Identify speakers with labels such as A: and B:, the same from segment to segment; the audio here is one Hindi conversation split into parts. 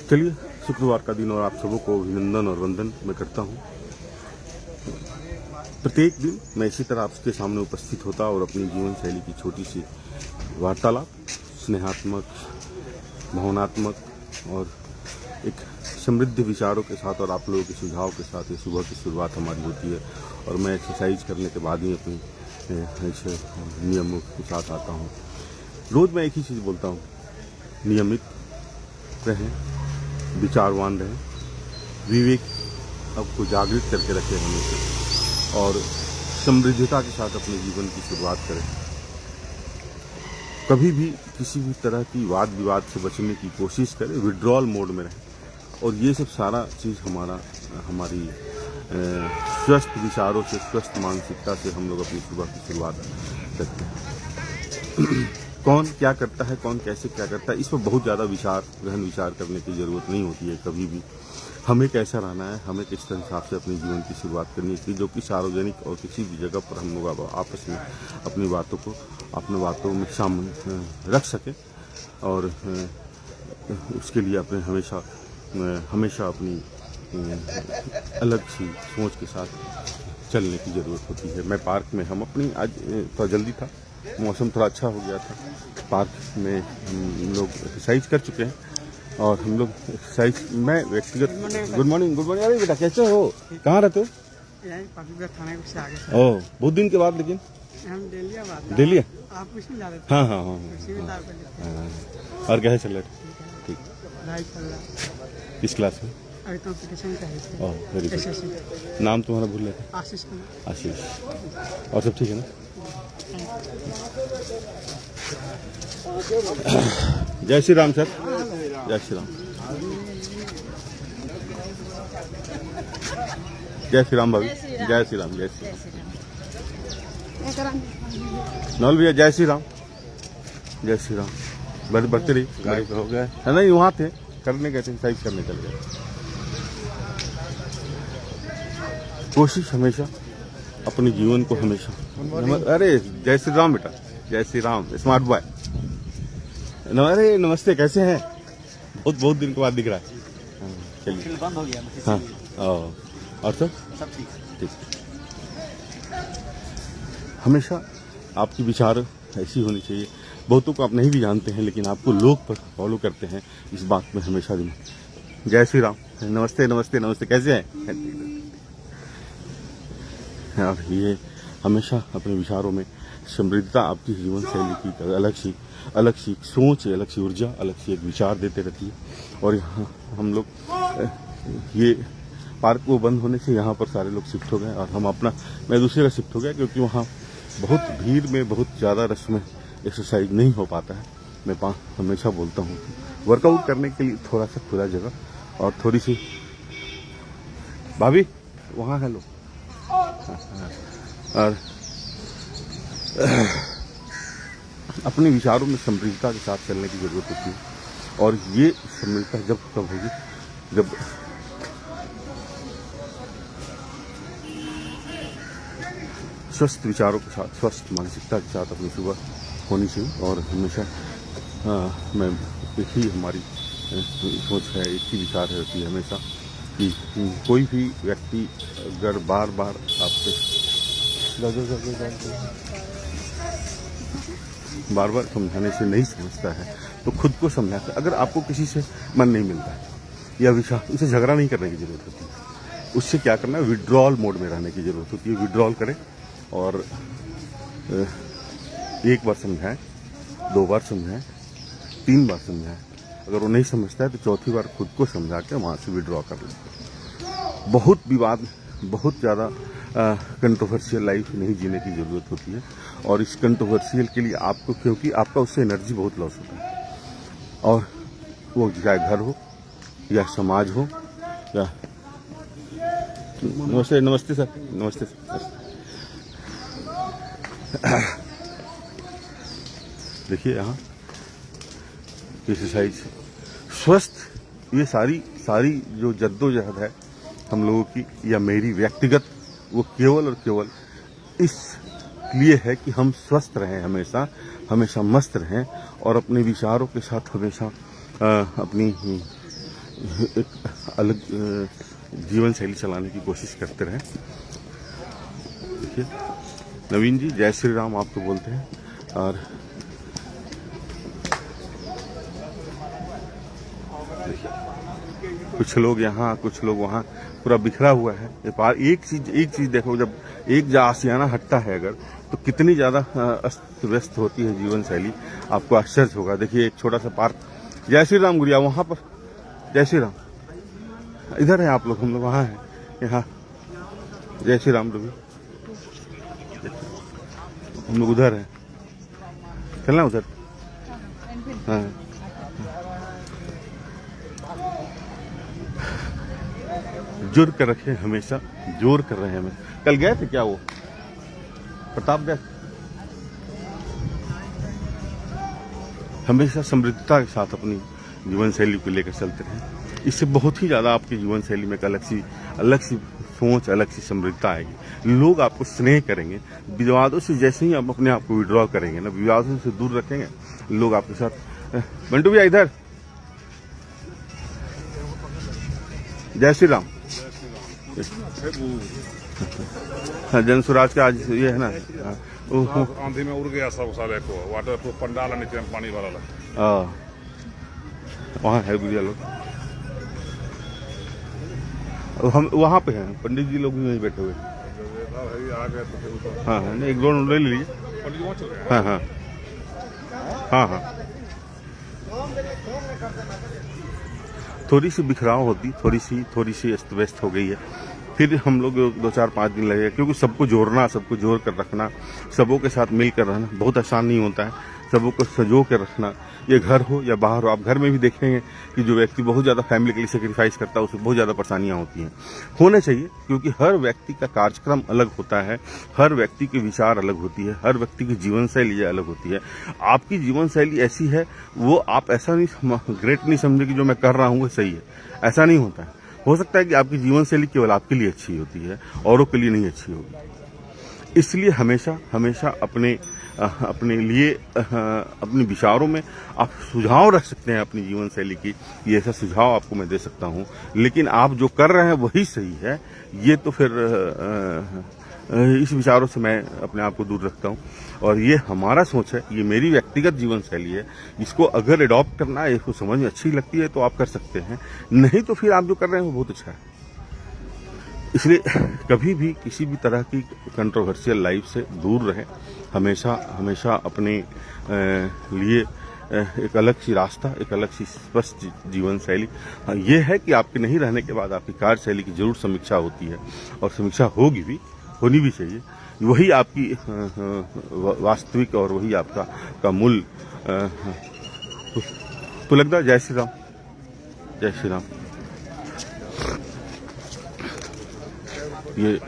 A: चलिए, शुक्रवार का दिन और आप सबों को अभिनंदन और वंदन मैं करता हूँ। प्रत्येक दिन मैं इसी तरह आपके सामने उपस्थित होता और अपनी जीवन शैली की छोटी सी वार्तालाप, स्नेहात्मक, भावनात्मक और एक समृद्ध विचारों के साथ और आप लोगों के सुझाव के साथ ये सुबह की शुरुआत हमारी होती है। और मैं एक्सरसाइज करने के बाद ही अपनी नियमों के साथ आता हूँ। रोज़ मैं एक ही चीज़ बोलता हूँ, नियमित रहें, विचारवान रहें, विवेक आपको जागृत करके रखें हमेशा और समृद्धता के साथ अपने जीवन की शुरुआत करें। कभी भी किसी भी तरह की वाद विवाद से बचने की कोशिश करें, विड्रॉल मोड में रहें। और ये सब सारा चीज़ हमारी स्वस्थ विचारों से, स्वस्थ मानसिकता से हम लोग अपनी सुबह की शुरुआत करते हैं। कौन क्या करता है, कौन कैसे क्या करता है, इस पर बहुत ज़्यादा गहन विचार करने की ज़रूरत नहीं होती है। कभी भी हमें कैसा रहना है, हमें किस हिसाब से अपने जीवन की शुरुआत करनी है, जो कि सार्वजनिक और किसी भी जगह पर हम लोग आपस में अपनी बातों में शामिल रख सकें। और उसके लिए अपने हमेशा अपनी अलग सी सोच के साथ चलने की ज़रूरत होती है। मैं पार्क में आज थोड़ा जल्दी था, मौसम थोड़ा अच्छा हो गया था। पार्क में हम लोग एक्सरसाइज कर चुके हैं और हम लोग मैं व्यक्तिगत गुड मॉर्निंग। अरे बेटा कैसे हो, कहाँ रहते हो?
B: थाने से आगे।
A: ओह, बहुत दिन के बाद। लेकिन
B: हम
A: दिल्ली
B: आप कुछ नहीं जा रहे थे?
A: हाँ। और कैसे चल रहा है? ठीक। किस क्लास में?
B: अभी तो
A: ओह, वेरी गुड। नाम तुम्हारा भूल रहे थे? आशीष। और सब ठीक है ना? जय श्री राम सर। जय श्री राम। जय श्री राम भाभी। जय श्री राम। नौल भैया जय श्री राम। जय श्री राम। बढ़ते रही गाड़ी हो गया है। नहीं, वहाँ थे, करने गए थे, एक्सरसाइज करने चल गए। कोशिश हमेशा अपने जीवन को हमेशा अरे जय श्री राम बेटा, जय श्री राम स्मार्ट बॉय। अरे नमस्ते, कैसे हैं? बहुत दिन के बाद दिख रहा है। चलिए
B: बंद हो गया।
A: हाँ। और सब ठीक। हमेशा आपकी विचार ऐसी होनी चाहिए। बहुतों को आप नहीं भी जानते हैं, लेकिन आपको लोग पर फॉलो करते हैं, इस बात में हमेशा दिन। जय श्री राम। नमस्ते, कैसे हैं? और ये हमेशा अपने विचारों में समृद्धता, आपकी जीवन शैली की अलग सी सोच, अलग सी ऊर्जा, अलग सी एक विचार देते रहती है। और यहाँ हम लोग ये पार्क वो बंद होने से यहाँ पर सारे लोग शिफ्ट हो गए और मैं दूसरे का शिफ्ट हो गया, क्योंकि वहाँ बहुत भीड़ में, बहुत ज़्यादा रश में एक्सरसाइज नहीं हो पाता है। मैं हमेशा बोलता हूँ वर्कआउट करने के लिए थोड़ा सा खुला जगह और थोड़ी सी भाभी वहाँ है लोग। और अपने विचारों में समृद्धता के साथ चलने की जरूरत होती है। और ये समृद्धता जब होगी जब स्वस्थ विचारों के साथ, स्वस्थ मानसिकता के साथ अपनी सुबह होनी चाहिए। और हमेशा मैं एक ही हमारी सोच है, एक ही विचार रहती है हमेशा कि कोई भी व्यक्ति अगर बार समझाने से नहीं समझता है तो खुद को समझाता है। अगर आपको किसी से मन नहीं मिलता है या उसे झगड़ा नहीं करने की जरूरत होती है, उससे क्या करना है, विड्रॉल मोड में रहने की जरूरत होती है। विड्रॉल करें और एक बार समझाएं, 2 बार समझाएं, 3 बार समझाएं। अगर वो नहीं समझता है तो चौथी बार खुद को समझा के वहाँ से विड्रॉ कर लें। बहुत विवाद, बहुत ज़्यादा कंट्रोवर्शियल लाइफ नहीं जीने की ज़रूरत होती है। और इस कंट्रोवर्शियल के लिए आपको, क्योंकि आपका उससे एनर्जी बहुत लॉस होता है। और वो चाहे घर हो या समाज हो या नमस्ते सर। देखिए यहाँ एक्सरसाइज, स्वस्थ, ये सारी जो जद्दोजहद है हम लोगों की या मेरी व्यक्तिगत, वो केवल और केवल इस लिए है कि हम स्वस्थ रहें, हमेशा मस्त रहें और अपने विचारों के साथ हमेशा अपनी एक अलग जीवन शैली चलाने की कोशिश करते रहें। देखिए नवीन जी जय श्री राम आपको बोलते हैं। और कुछ लोग यहाँ कुछ लोग वहाँ, पूरा बिखरा हुआ है। एक चीज देखो, जब एक आशियाना हटता है अगर, तो कितनी ज्यादा अस्त व्यस्त होती है जीवन शैली, आपको आश्चर्य होगा। देखिए एक छोटा सा पार्क, जय श्री राम गुड़िया, वहां पर जय श्री राम, इधर है आप लोग, हम लोग वहां हैं, यहाँ जय श्री राम रवि, हम लोग उधर हैं, चलना उधर। हाँ जोर कर रखे हमेशा, जोर कर रहे हैं हमें। कल गए थे क्या वो प्रताप गए? हमेशा समृद्धता के साथ अपनी जीवन शैली को लेकर चलते रहें। इससे बहुत ही ज्यादा आपकी जीवन शैली में एक अलग सी सोच, अलग सी समृद्धता आएगी। लोग आपको स्नेह करेंगे। विवादों से जैसे ही आप अपने आप को विड्रॉ करेंगे ना, विवादों से दूर रखेंगे, लोग आपके साथ। बंटू भैया इधर, जय श्री राम। हाँ, जन स्वराज का आज ये है ना,
C: आंधी में उड़ गया सब सारे को, वाटर प्रूफ पंडाल नीचे में पानी भरा।
A: वहाँ है गुड़िया लोग, हम वहाँ पे हैं, पंडित जी लोग भी वहीं बैठे हुए। हाँ हाँ, एक दो ले लीजिए। हाँ हाँ हाँ हाँ, थोड़ी सी बिखराव होती, थोड़ी सी अस्त व्यस्त हो गई है। फिर हम लोग 2-4-5 दिन लगेगा, क्योंकि सबको जोड़ना, सबको जोड़ कर रखना, सबों के साथ मिलकर रहना बहुत आसान नहीं होता है। सबों को सजो के रखना, ये घर हो या बाहर हो। आप घर में भी देखेंगे कि जो व्यक्ति बहुत ज़्यादा फैमिली के लिए सेक्रीफाइस करता है, उसे बहुत ज़्यादा परेशानियां होती हैं। होना चाहिए, क्योंकि हर व्यक्ति का कार्यक्रम अलग होता है, हर व्यक्ति के विचार अलग होती है, हर व्यक्ति की जीवन शैली अलग होती है। आपकी जीवन शैली ऐसी है, वो आप ऐसा नहीं ग्रेट नहीं समझे कि जो मैं कर रहा हूँ वो सही है, ऐसा नहीं होता है। हो सकता है कि आपकी जीवन शैली केवल आपके लिए अच्छी होती है, औरों के लिए नहीं अच्छी होगी। इसलिए हमेशा अपने लिए अपने विचारों में आप सुझाव रख सकते हैं अपनी जीवन शैली की। ये ऐसा सुझाव आपको मैं दे सकता हूँ, लेकिन आप जो कर रहे हैं वही सही है, ये तो फिर इस विचारों से मैं अपने आप को दूर रखता हूँ। और ये हमारा सोच है, ये मेरी व्यक्तिगत जीवन शैली है। इसको अगर अडॉप्ट करना है, इसको समझ में अच्छी लगती है तो आप कर सकते हैं, नहीं तो फिर आप जो कर रहे हैं वो बहुत अच्छा है। इसलिए कभी भी किसी भी तरह की कंट्रोवर्शियल लाइफ से दूर रहें। हमेशा अपने लिए एक अलग सी रास्ता, एक अलग सी स्पष्ट जीवन शैली। ये है कि आपके नहीं रहने के बाद आपकी कार्यशैली की जरूर समीक्षा होती है, और समीक्षा होगी भी, होनी भी चाहिए। वही आपकी वास्तविक और वही आपका मूल। तो लगता है जय श्री राम, जय श्री राम। ये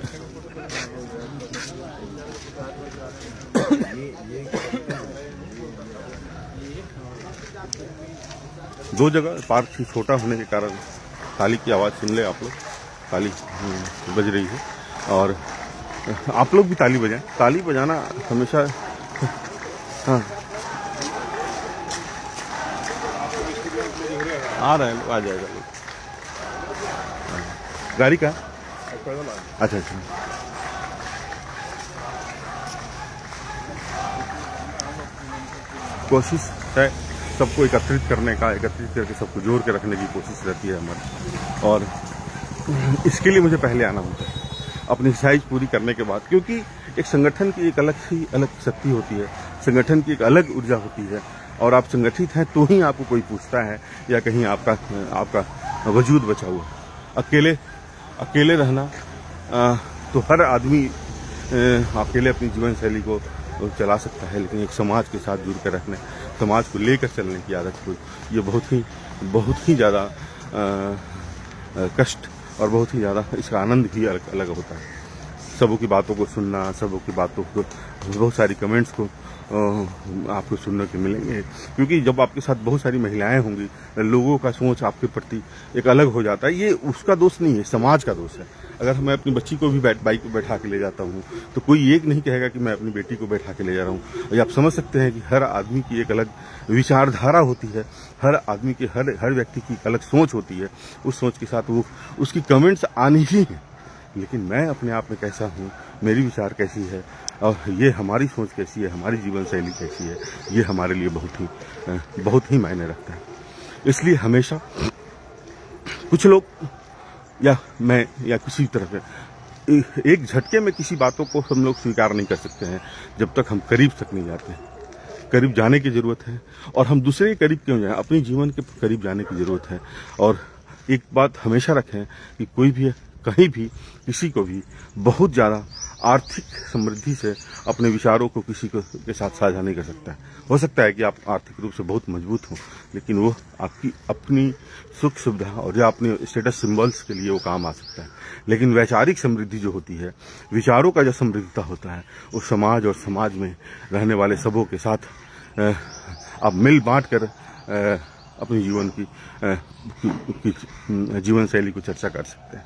A: दो जगह पार्क ही छोटा होने के कारण ताली की आवाज़ सुन ले आप लोग, ताली बज रही है, और आप लोग भी ताली बजाएं। ताली बजाना हमेशा, हाँ आ रहे हैं लोग, आ जाएगा लोग। गाड़ी का अच्छा। कोशिश है सबको एकत्रित करने का, एकत्रित करके सबको जोड़ के रखने की कोशिश रहती है हमारी। और इसके लिए मुझे पहले आना होता है अपनी एक्सरसाइज पूरी करने के बाद, क्योंकि एक संगठन की एक अलग शक्ति होती है, संगठन की एक अलग ऊर्जा होती है। और आप संगठित हैं तो ही आपको कोई पूछता है, या कहीं आपका वजूद बचा हुआ। अकेले रहना तो हर आदमी अकेले अपनी जीवन शैली को चला सकता है, लेकिन एक समाज के साथ जुड़ कर रखने, समाज को लेकर चलने की आदत को, ये बहुत ही ज़्यादा कष्ट और बहुत ही ज़्यादा इसका आनंद भी अलग होता है। सबों की बातों को सुनना, सबों की बातों को, बहुत सारी कमेंट्स को आपको सुनने को मिलेंगे, क्योंकि जब आपके साथ बहुत सारी महिलाएं होंगी, लोगों का सोच आपके प्रति एक अलग हो जाता है। ये उसका दोष नहीं है, समाज का दोष है। अगर मैं अपनी बच्ची को भी बाइक पर बैठा के ले जाता हूँ तो कोई एक नहीं कहेगा कि मैं अपनी बेटी को बैठा के ले जा रहा हूँ। ये आप समझ सकते हैं कि हर आदमी की एक अलग विचारधारा होती है, हर आदमी की हर व्यक्ति की एक अलग सोच होती है। उस सोच के साथ वो उसकी कमेंट्स आनी ही है। लेकिन मैं अपने आप में कैसा हूँ, मेरी विचार कैसी है और ये हमारी सोच कैसी है, हमारी जीवन शैली कैसी है, ये हमारे लिए बहुत ही मायने रखता है। इसलिए हमेशा कुछ लोग या मैं या किसी तरह से एक झटके में किसी बातों को हम लोग स्वीकार नहीं कर सकते हैं जब तक हम करीब तक नहीं जाते। करीब जाने की ज़रूरत है, और हम दूसरे के करीब क्यों जाएं, अपने जीवन के करीब जाने की ज़रूरत है। और एक बात हमेशा रखें कि कोई भी कहीं भी किसी को भी बहुत ज़्यादा आर्थिक समृद्धि से अपने विचारों को किसी के साथ साझा नहीं कर सकता है। हो सकता है कि आप आर्थिक रूप से बहुत मजबूत हो, लेकिन वो आपकी अपनी सुख सुविधा और या अपने स्टेटस सिंबल्स के लिए वो काम आ सकता है। लेकिन वैचारिक समृद्धि जो होती है, विचारों का जो समृद्धता होता है, वो समाज और समाज में रहने वाले सबों के साथ आप मिल बांट कर अपने जीवन की जीवन शैली को चर्चा कर सकते हैं।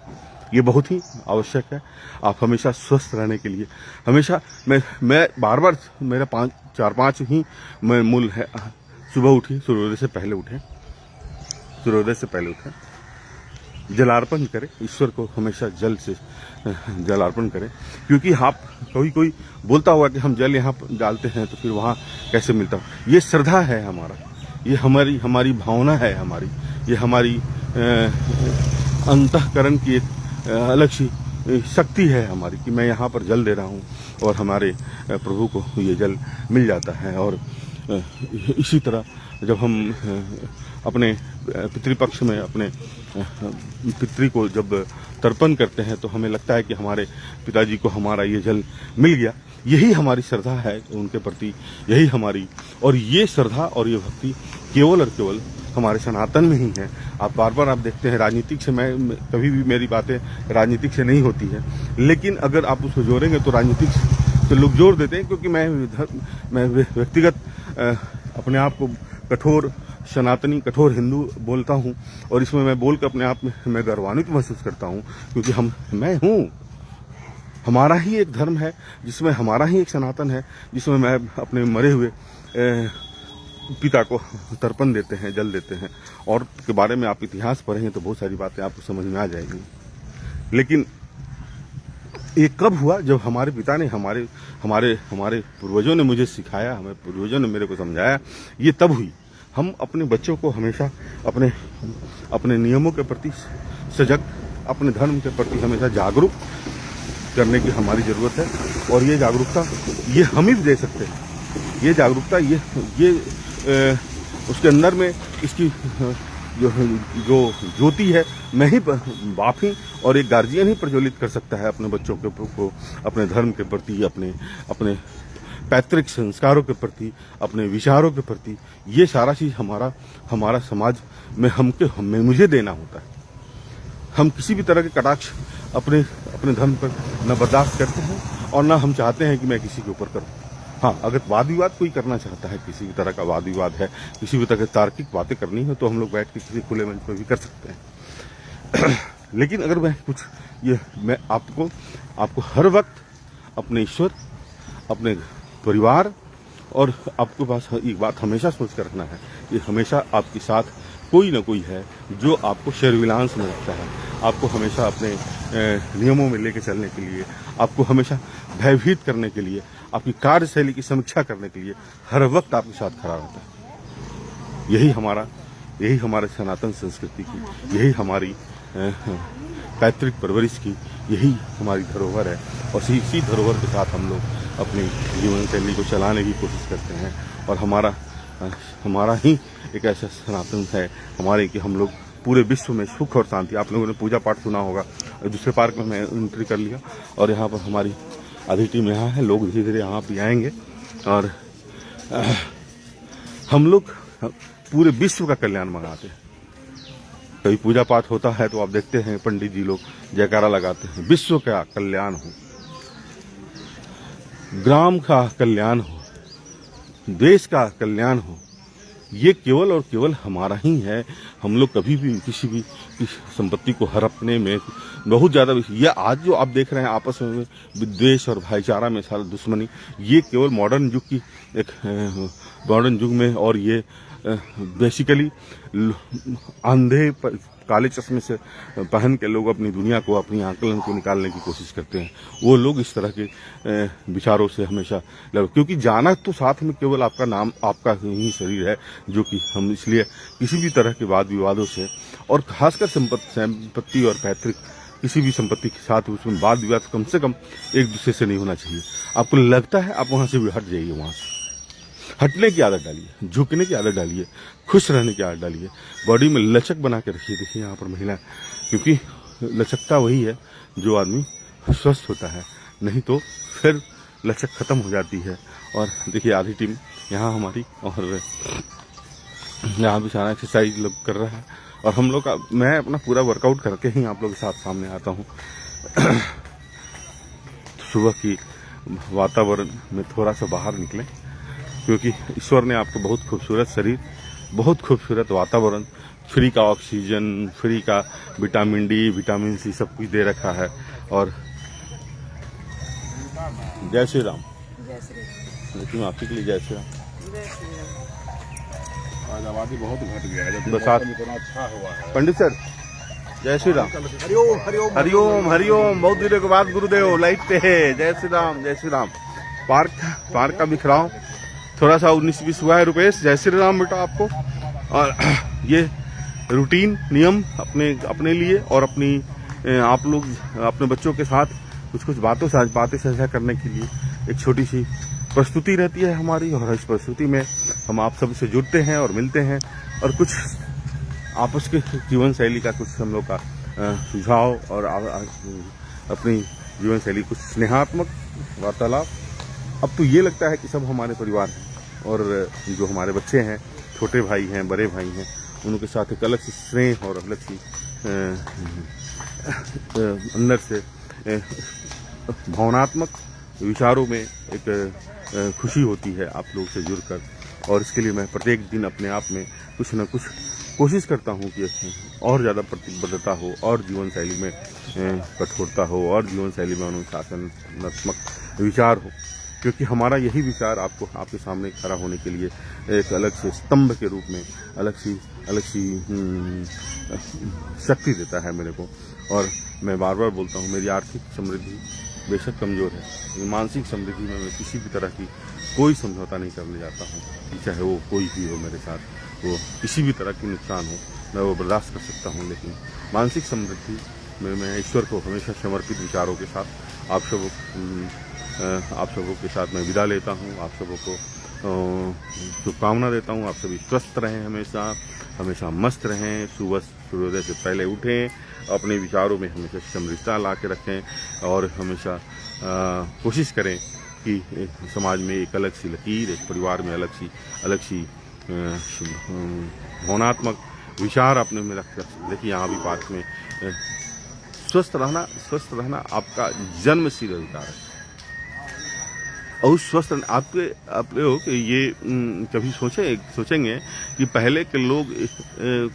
A: ये बहुत ही आवश्यक है। आप हमेशा स्वस्थ रहने के लिए हमेशा मैं बार मेरा 4-5 ही मूल है। सुबह उठी, सूर्योदय से पहले उठें, जलार्पण करें, ईश्वर को हमेशा जल से जलार्पण करें। क्योंकि आप कोई बोलता होगा कि हम जल यहाँ डालते हैं तो फिर वहाँ कैसे मिलता हो। ये श्रद्धा है हमारा, ये हमारी भावना है, ये हमारी अंतःकरण की एक अलग सी शक्ति है हमारी कि मैं यहाँ पर जल दे रहा हूँ और हमारे प्रभु को ये जल मिल जाता है। और इसी तरह जब हम अपने पितृपक्ष में अपने पितृ को जब तर्पण करते हैं तो हमें लगता है कि हमारे पिताजी को हमारा ये जल मिल गया। यही हमारी श्रद्धा है उनके प्रति, यही हमारी, और ये श्रद्धा और ये भक्ति केवल और केवल हमारे सनातन में ही है। आप बार आप देखते हैं, राजनीतिक से मैं कभी भी मेरी बातें राजनीतिक से नहीं होती है, लेकिन अगर आप उसको जोड़ेंगे तो राजनीतिक से लोग जोड़ देते हैं। क्योंकि मैं व्यक्तिगत अपने आप को कठोर सनातनी, कठोर हिंदू बोलता हूँ, और इसमें मैं बोल कर अपने आप में मैं गर्वान्वित महसूस करता हूँ। क्योंकि मैं हूँ, हमारा ही एक धर्म है जिसमें हमारा ही एक सनातन है, जिसमें मैं अपने मरे हुए पिता को तर्पण देते हैं, जल देते हैं। और के बारे में आप इतिहास पढ़ेंगे तो बहुत सारी बातें आपको समझ में आ जाएंगी। लेकिन ये कब हुआ? जब हमारे पिता ने हमारे पूर्वजों ने मुझे सिखाया, हमारे पूर्वजों ने मेरे को समझाया। ये तब हुई। हम अपने बच्चों को हमेशा अपने नियमों के प्रति सजग, अपने धर्म के प्रति हमेशा जागरूक करने की हमारी ज़रूरत है। और ये जागरूकता ये हम ही दे सकते हैं। ये जागरूकता ये उसके अंदर में इसकी जो ज्योति है, मैं ही बाप ही और एक गार्जियन ही प्रज्वलित कर सकता है अपने बच्चों को अपने धर्म के प्रति, अपने पैतृक संस्कारों के प्रति, अपने विचारों के प्रति। ये सारा चीज़ हमारा समाज में हमें मुझे देना होता है। हम किसी भी तरह के कटाक्ष अपने धर्म पर न बर्दाश्त करते हैं और न हम चाहते हैं कि मैं किसी के ऊपर करूं। हाँ, अगर वाद विवाद कोई करना चाहता है, किसी भी तरह का वाद विवाद है, किसी भी तरह की तार्किक बातें करनी है, तो हम लोग बैठ के किसी खुले मंच पर भी कर सकते हैं। लेकिन अगर मैं आपको हर वक्त अपने ईश्वर, अपने परिवार और आपके पास एक बात हमेशा सोच कर रखना है कि हमेशा आपके साथ कोई ना कोई है जो आपको शर्विलांस में रखता है, आपको हमेशा अपने नियमों में लेके चलने के लिए, आपको हमेशा भयभीत करने के लिए, आपकी कार्यशैली की समीक्षा करने के लिए हर वक्त आपके साथ खड़ा रहता है। यही हमारे सनातन संस्कृति की, यही हमारी पैतृक परवरिश की, यही हमारी धरोहर है। और इसी धरोहर के साथ हम लोग अपनी जीवन शैली को चलाने की कोशिश करते हैं। और हमारा ही एक ऐसा सनातन है हमारे कि हम लोग पूरे विश्व में सुख और शांति। आप लोगों ने पूजा पाठ सुना होगा। दूसरे पार्क में मैं एंट्री कर लिया और यहाँ पर हमारी आधी टीम यहाँ है। लोग धीरे धीरे यहाँ भी आएंगे और हम लोग पूरे विश्व का कल्याण मनाते हैं। कभी पूजा पाठ होता है तो आप देखते हैं पंडित जी लोग जयकारा लगाते हैं, विश्व का कल्याण हो, ग्राम का कल्याण हो, देश का कल्याण हो, ये केवल और केवल हमारा ही है। हम लोग कभी भी किसी भी संपत्ति को हड़पने में बहुत ज़्यादा, ये आज जो आप देख रहे हैं आपस में विद्वेष और भाईचारा में सारा दुश्मनी, ये केवल मॉडर्न युग की एक मॉडर्न युग में, और ये बेसिकली अंधे काले चश्मे से पहन के लोग अपनी दुनिया को, अपनी आकलन को निकालने की कोशिश करते हैं। वो लोग इस तरह के विचारों से हमेशा क्योंकि जाना तो साथ में केवल आपका नाम, आपका ही शरीर है, जो कि हम इसलिए किसी भी तरह के वाद विवादों से, और खासकर संपत्ति और पैतृक किसी भी संपत्ति के साथ उसमें वाद विवाद कम से कम एक दूसरे से नहीं होना चाहिए। आपको लगता है आप वहाँ से भी हट जाइए, वहाँ से हटने की आदत डालिए, झुकने की आदत डालिए, खुश रहने की आदत डालिए, बॉडी में लचक बना के रखिए। देखिए यहाँ पर महिला, क्योंकि लचकता वही है जो आदमी स्वस्थ होता है, नहीं तो फिर लचक खत्म हो जाती है। और देखिए आधी टीम यहाँ हमारी, और यहाँ भी सारा एक्सरसाइज लोग कर रहा है, और हम लोग का, मैं अपना पूरा वर्कआउट करके ही आप लोग के साथ सामने आता हूँ। सुबह की वातावरण में थोड़ा सा बाहर निकलें, क्योंकि ईश्वर ने आपको बहुत खूबसूरत शरीर, बहुत खूबसूरत वातावरण, फ्री का ऑक्सीजन, फ्री का विटामिन डी, विटामिन सी सब कुछ दे रखा है। और जय श्री राम। लेकिन आपके लिए जय श्री राम।
C: आज आबादी बहुत घट गया है,
A: बरसात
C: इतना अच्छा हुआ है।
A: पंडित सर जय श्री राम।
C: हरिओम हरिओम
A: हरिओम हरिओम। बहुत दिनों के बाद गुरुदेव लाइट पे है। जय श्री राम, जय श्री राम। पार्क का बिखराव थोड़ा सा 19-20 हुआ है। रुपेश जय श्री राम बेटा आपको। और ये रूटीन नियम अपने लिए और अपनी आप लोग अपने बच्चों के साथ कुछ बातें साझा करने के लिए एक छोटी सी प्रस्तुति रहती है हमारी, और इस प्रस्तुति में हम आप सब से जुड़ते हैं और मिलते हैं, और कुछ आपस के जीवन शैली का कुछ हम लोग का सुझाव और अपनी जीवन शैली कुछ स्नेहात्मक वार्तालाप। अब तो ये लगता है कि सब हमारे परिवार हैं, और जो हमारे बच्चे हैं, छोटे भाई हैं, बड़े भाई हैं, उनके साथ एक अलग सी स्नेह और अलग सी अंदर से भावनात्मक विचारों में एक खुशी होती है आप लोग से जुड़कर। और इसके लिए मैं प्रत्येक दिन अपने आप में कुछ न कुछ कोशिश करता हूँ कि और ज़्यादा प्रतिबद्धता हो, और जीवन शैली में कठोरता हो, और जीवन शैली में अनुशासनात्मक विचार हो, क्योंकि हमारा यही विचार आपको आपके सामने खड़ा होने के लिए एक अलग से स्तंभ के रूप में अलग सी शक्ति देता है मेरे को। और मैं बार बार बोलता हूँ, मेरी आर्थिक समृद्धि बेशक कमज़ोर है, मानसिक समृद्धि में मैं किसी भी तरह की कोई समझौता नहीं करने जाता हूँ। चाहे वो कोई भी हो मेरे साथ, वो किसी भी तरह की नुकसान हो, मैं वो बर्दाश्त कर सकता हूँ। लेकिन मानसिक समृद्धि में मैं ईश्वर को हमेशा समर्पित विचारों के साथ आप सबों के साथ मैं विदा लेता हूँ। आप सबों को शुभकामना देता हूँ। आप सभी स्वस्थ रहें, हमेशा मस्त रहें, सुबह सूर्योदय से पहले उठें, अपने विचारों में हमेशा समृद्धता ला के रखें, और हमेशा कोशिश करें कि समाज में एक अलग सी लकीर, एक परिवार में अलग सी भावनात्मक विचार अपने में रख। देखिए यहाँ भी पार्क में स्वस्थ रहना आपका जन्मसिद्ध अधिकार है। और स्वस्थ आप लोग ये कभी सोचेंगे कि पहले के लोग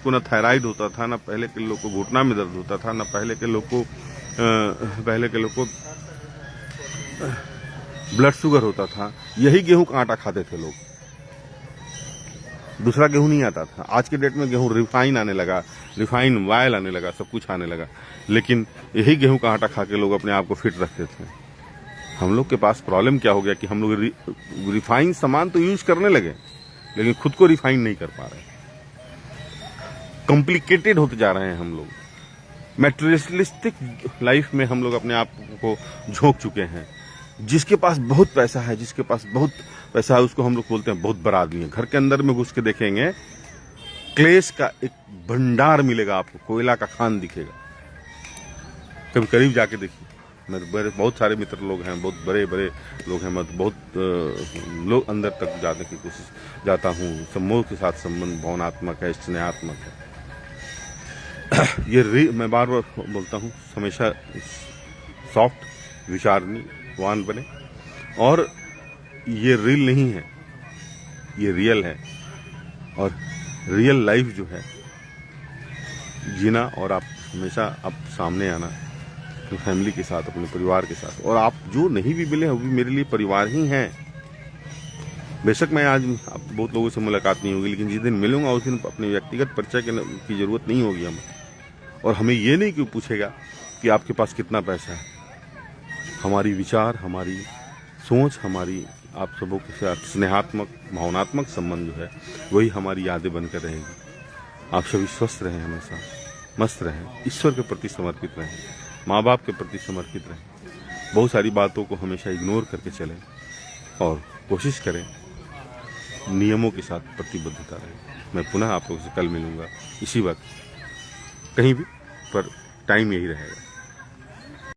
A: को ना थायराइड होता था, ना पहले के लोग को घुटना में दर्द होता था, ना पहले के लोग को ब्लड शुगर होता था। यही गेहूं का आटा खाते थे लोग, दूसरा गेहूं नहीं आता था। आज के डेट में गेहूं रिफाइन आने लगा, रिफाइन ऑयल आने लगा, सब कुछ आने लगा, लेकिन यही गेहूं का आटा खा के लोग अपने आप को फिट रखते थे। हम लोग के पास प्रॉब्लम क्या हो गया कि हम लोग रिफाइन सामान तो यूज करने लगे, लेकिन खुद को रिफाइन नहीं कर पा रहे। कॉम्प्लिकेटेड होते जा रहे हैं हम लोग। मैटेरियलिस्टिक लाइफ में हम लोग अपने आप को झोंक चुके हैं। जिसके पास बहुत पैसा है, उसको हम लोग बोलते हैं बहुत बड़ा आदमी है। घर के अंदर में घुस के देखेंगे, क्लेश का एक भंडार मिलेगा आपको, कोयला का खान दिखेगा। कभी करीब जाके देखिए, मेरे बहुत सारे मित्र लोग हैं, बहुत बड़े लोग हैं, मैं बहुत लोग अंदर तक जाने की कोशिश जाता हूँ। समूह के साथ संबंध भावनात्मक है, स्नेहात्मक है। ये मैं बार बार बोलता हूँ, हमेशा सॉफ्ट विचारवान बने। और ये रील नहीं है, ये रियल है, और रियल लाइफ जो है जीना, और आप हमेशा आप सामने आना अपनी फैमिली के साथ, अपने परिवार के साथ। और आप जो नहीं भी मिले वो भी मेरे लिए परिवार ही हैं। बेशक मैं आज आप बहुत लोगों से मुलाकात नहीं होगी, लेकिन जिस दिन मिलूंगा उस दिन अपने व्यक्तिगत परिचय की जरूरत नहीं होगी हमें। और हमें ये नहीं क्यों पूछेगा कि आपके पास कितना पैसा है। हमारी विचार, हमारी सोच, हमारी आप सबों के साथ स्नेहात्मक भावनात्मक संबंध जो है वही हमारी यादें बनकर रहेगी। आप सभी स्वस्थ रहें, हमेशा मस्त रहें, ईश्वर के प्रति समर्पित रहें, माँ बाप के प्रति समर्पित रहें, बहुत सारी बातों को हमेशा इग्नोर करके चलें और कोशिश करें नियमों के साथ प्रतिबद्धता रहे। मैं पुनः आप लोगों से कल मिलूंगा इसी वक्त, कहीं भी, पर टाइम यही रहेगा।